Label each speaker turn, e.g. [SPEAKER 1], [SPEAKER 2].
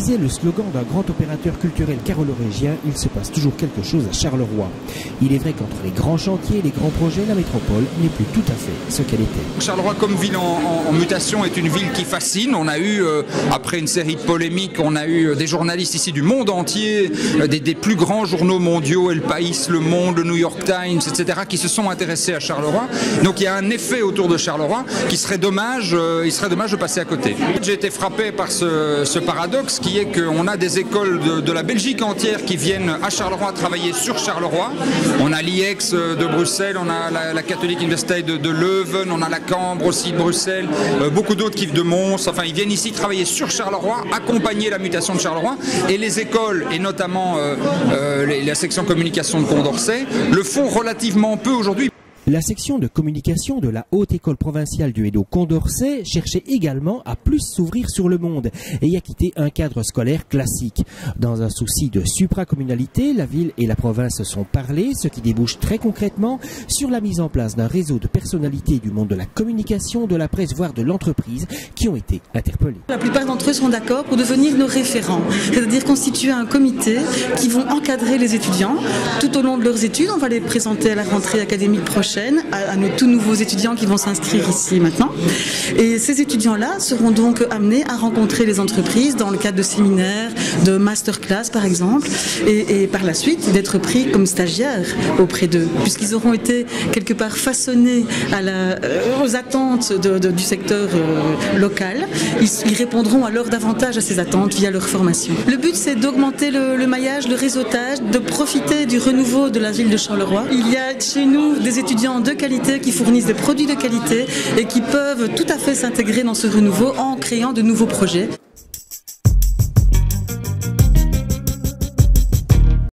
[SPEAKER 1] disait le slogan d'un grand opérateur culturel carolorégien, il se passe toujours quelque chose à Charleroi. Il est vrai qu'entre les grands chantiers et les grands projets, la métropole n'est plus tout à fait ce qu'elle était.
[SPEAKER 2] Charleroi comme ville en mutation est une ville qui fascine. On a eu, après une série de polémiques, on a eu des journalistes ici du monde entier, des plus grands journaux mondiaux, El País, Le Monde, le New York Times, etc., qui se sont intéressés à Charleroi. Donc il y a un effet autour de Charleroi qui serait dommage, il serait dommage de passer à côté. J'ai été frappé par ce paradoxe qui est qu'on a des écoles de la Belgique entière qui viennent à Charleroi travailler sur Charleroi. On a l'IEX de Bruxelles, on a la Catholic University de Leuven, on a la Cambre aussi de Bruxelles, beaucoup d'autres qui de Mons, enfin ils viennent ici travailler sur Charleroi, accompagner la mutation de Charleroi, et les écoles, et notamment la section communication de Condorcet, le font relativement peu aujourd'hui.
[SPEAKER 1] La section de communication de la Haute École Provinciale du Hainaut Condorcet cherchait également à plus s'ouvrir sur le monde et à quitter un cadre scolaire classique. Dans un souci de supracommunalité, la ville et la province se sont parlé, ce qui débouche très concrètement sur la mise en place d'un réseau de personnalités du monde de la communication, de la presse, voire de l'entreprise, qui ont été interpellés.
[SPEAKER 3] La plupart d'entre eux sont d'accord pour devenir nos référents, c'est-à-dire constituer un comité qui vont encadrer les étudiants tout au long de leurs études. On va les présenter à la rentrée académique prochaine à nos tout nouveaux étudiants qui vont s'inscrire ici maintenant. Et ces étudiants-là seront donc amenés à rencontrer les entreprises dans le cadre de séminaires, de masterclass par exemple, et par la suite d'être pris comme stagiaires auprès d'eux, puisqu'ils auront été quelque part façonnés aux attentes du secteur local. Ils répondront alors davantage à ces attentes via leur formation. Le but, c'est d'augmenter le maillage, le réseautage, de profiter du renouveau de la ville de Charleroi. Il y a chez nous des étudiants de qualité qui fournissent des produits de qualité et qui peuvent tout à fait s'intégrer dans ce renouveau en créant de nouveaux projets.